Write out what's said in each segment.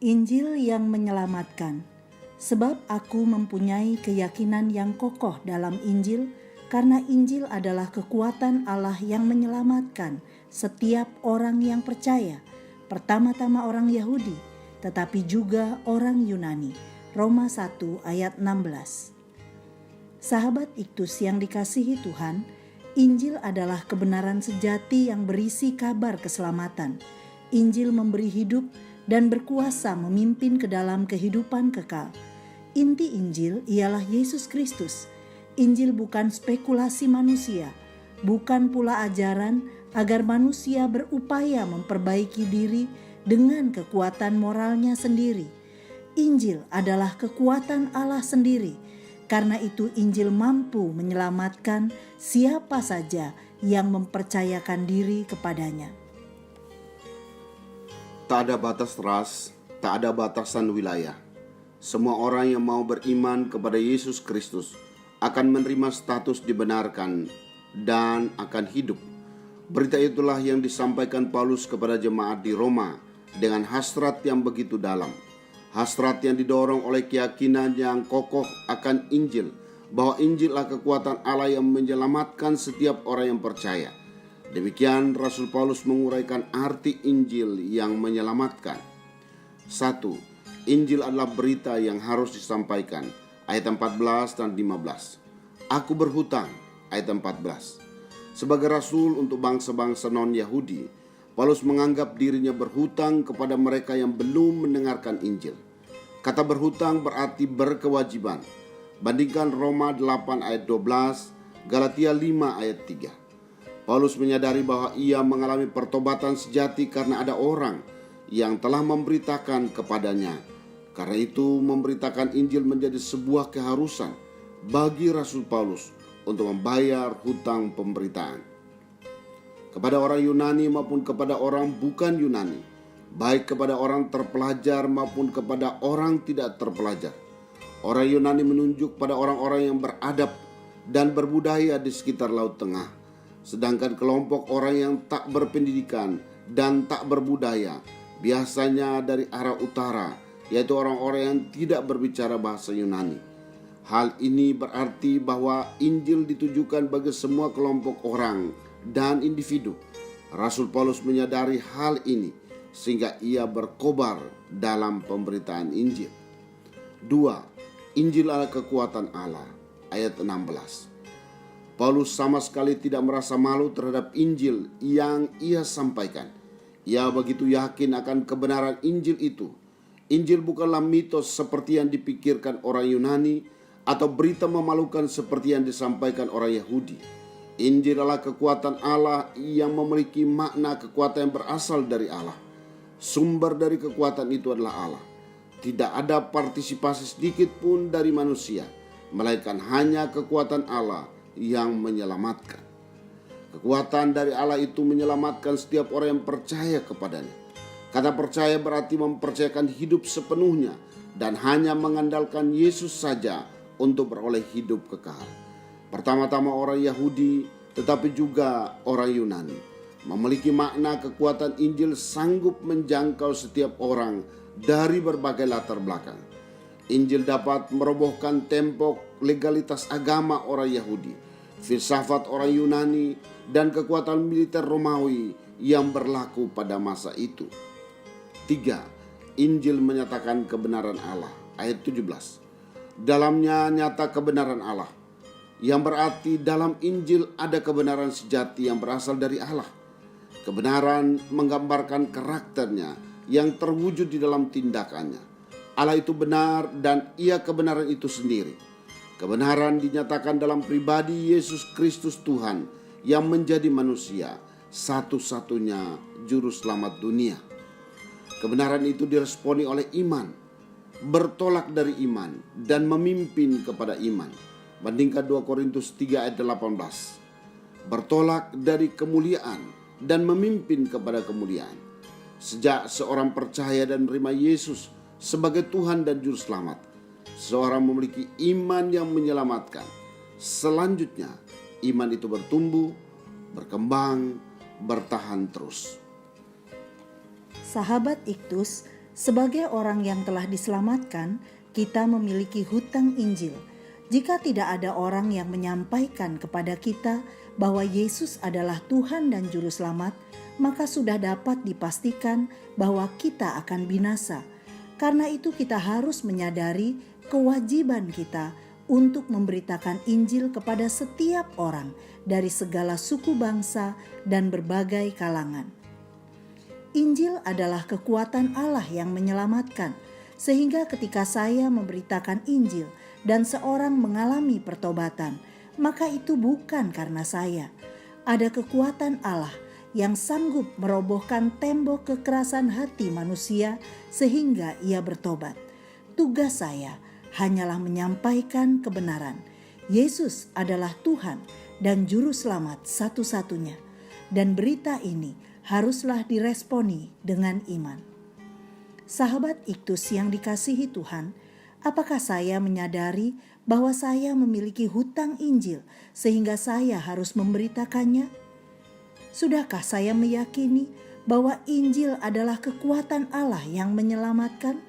Injil yang menyelamatkan. Sebab aku mempunyai keyakinan yang kokoh dalam Injil, karena Injil adalah kekuatan Allah yang menyelamatkan setiap orang yang percaya, pertama-tama orang Yahudi, tetapi juga orang Yunani. Roma 1 ayat 16. Sahabat Iktus yang dikasihi Tuhan, Injil adalah kebenaran sejati yang berisi kabar keselamatan. Injil memberi hidup dan berkuasa memimpin ke dalam kehidupan kekal. Inti Injil ialah Yesus Kristus. Injil bukan spekulasi manusia, bukan pula ajaran agar manusia berupaya memperbaiki diri dengan kekuatan moralnya sendiri. Injil adalah kekuatan Allah sendiri. Karena itu Injil mampu menyelamatkan siapa saja yang mempercayakan diri kepadanya. Tak ada batas ras, tak ada batasan wilayah. Semua orang yang mau beriman kepada Yesus Kristus akan menerima status dibenarkan dan akan hidup. Berita itulah yang disampaikan Paulus kepada jemaat di Roma dengan hasrat yang begitu dalam. Hasrat yang didorong oleh keyakinan yang kokoh akan Injil, bahwa Injil adalah kekuatan Allah yang menyelamatkan setiap orang yang percaya. Demikian Rasul Paulus menguraikan arti Injil yang menyelamatkan. 1. Injil adalah berita yang harus disampaikan. Ayat 14 dan 15. Aku berhutang. Ayat 14. Sebagai rasul untuk bangsa-bangsa non-Yahudi, Paulus menganggap dirinya berhutang kepada mereka yang belum mendengarkan Injil. Kata berhutang berarti berkewajiban. Bandingkan Roma 8 ayat 12, Galatia 5 ayat 3. Paulus menyadari bahwa ia mengalami pertobatan sejati karena ada orang yang telah memberitakan kepadanya. Karena itu memberitakan Injil menjadi sebuah keharusan bagi Rasul Paulus untuk membayar hutang pemberitaan. Kepada orang Yunani maupun kepada orang bukan Yunani, baik kepada orang terpelajar maupun kepada orang tidak terpelajar. Orang Yunani menunjuk pada orang-orang yang beradab dan berbudaya di sekitar Laut Tengah. Sedangkan kelompok orang yang tak berpendidikan dan tak berbudaya, biasanya dari arah utara, yaitu orang-orang yang tidak berbicara bahasa Yunani. Hal ini berarti bahwa Injil ditujukan bagi semua kelompok orang dan individu. Rasul Paulus menyadari hal ini sehingga ia berkobar dalam pemberitaan Injil. 2. Injil adalah kekuatan Allah. Ayat 16. Paulus sama sekali tidak merasa malu terhadap Injil yang ia sampaikan. Ia begitu yakin akan kebenaran Injil itu. Injil bukanlah mitos seperti yang dipikirkan orang Yunani atau berita memalukan seperti yang disampaikan orang Yahudi. Injil adalah kekuatan Allah yang memiliki makna kekuatan yang berasal dari Allah. Sumber dari kekuatan itu adalah Allah. Tidak ada partisipasi sedikit pun dari manusia, melainkan hanya kekuatan Allah yang menyelamatkan. Kekuatan dari Allah itu menyelamatkan setiap orang yang percaya kepadanya. Kata percaya berarti mempercayakan hidup sepenuhnya dan hanya mengandalkan Yesus saja untuk beroleh hidup kekal. Pertama-tama orang Yahudi, tetapi juga orang Yunani. Memiliki makna kekuatan Injil sanggup menjangkau setiap orang dari berbagai latar belakang. Injil dapat merobohkan tembok legalitas agama orang Yahudi, filsafat orang Yunani, dan kekuatan militer Romawi yang berlaku pada masa itu. 3. Injil menyatakan kebenaran Allah. Ayat 17. Dalamnya nyata kebenaran Allah, yang berarti dalam Injil ada kebenaran sejati yang berasal dari Allah. Kebenaran menggambarkan karakternya yang terwujud di dalam tindakannya. Allah itu benar dan ia kebenaran itu sendiri. Kebenaran dinyatakan dalam pribadi Yesus Kristus Tuhan yang menjadi manusia, satu-satunya juru selamat dunia. Kebenaran itu diresponi oleh iman, bertolak dari iman, dan memimpin kepada iman. Bandingkan 2 Korintus 3 ayat 18. Bertolak dari kemuliaan dan memimpin kepada kemuliaan. Sejak seorang percaya dan menerima Yesus sebagai Tuhan dan Juru Selamat, seorang memiliki iman yang menyelamatkan. Selanjutnya, iman itu bertumbuh, berkembang, bertahan terus. Sahabat Iktus, Sebagai orang yang telah diselamatkan, kita memiliki hutang Injil. Jika tidak ada orang yang menyampaikan kepada kita bahwa Yesus adalah Tuhan dan Juru Selamat, maka sudah dapat dipastikan bahwa kita akan binasa. Karena itu kita harus menyadari kewajiban kita untuk memberitakan Injil kepada setiap orang dari segala suku bangsa dan berbagai kalangan. Injil adalah kekuatan Allah yang menyelamatkan, sehingga ketika saya memberitakan Injil dan seorang mengalami pertobatan, maka itu bukan karena saya. Ada kekuatan Allah yang sanggup merobohkan tembok kekerasan hati manusia sehingga ia bertobat. Tugas saya hanyalah menyampaikan kebenaran. Yesus adalah Tuhan dan Juru Selamat satu-satunya. Dan berita ini haruslah diresponi dengan iman. Sahabat Iktus yang dikasihi Tuhan, apakah saya menyadari bahwa saya memiliki hutang Injil sehingga saya harus memberitakannya? Sudahkah saya meyakini bahwa Injil adalah kekuatan Allah yang menyelamatkan?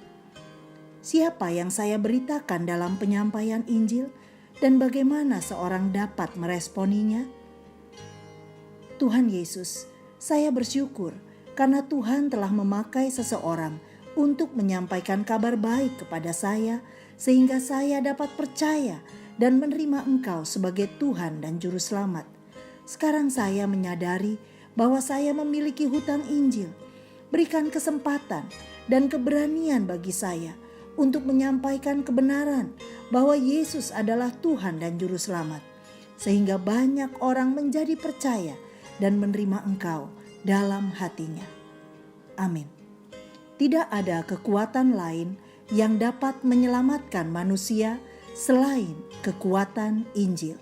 Siapa yang saya beritakan dalam penyampaian Injil dan bagaimana seorang dapat meresponinya? Tuhan Yesus, saya bersyukur karena Tuhan telah memakai seseorang untuk menyampaikan kabar baik kepada saya sehingga saya dapat percaya dan menerima Engkau sebagai Tuhan dan Juru Selamat. Sekarang saya menyadari bahwa saya memiliki hutang Injil. Berikan kesempatan dan keberanian bagi saya untuk menyampaikan kebenaran bahwa Yesus adalah Tuhan dan Juru Selamat, sehingga banyak orang menjadi percaya dan menerima Engkau dalam hatinya. Amin. Tidak ada kekuatan lain yang dapat menyelamatkan manusia selain kekuatan Injil.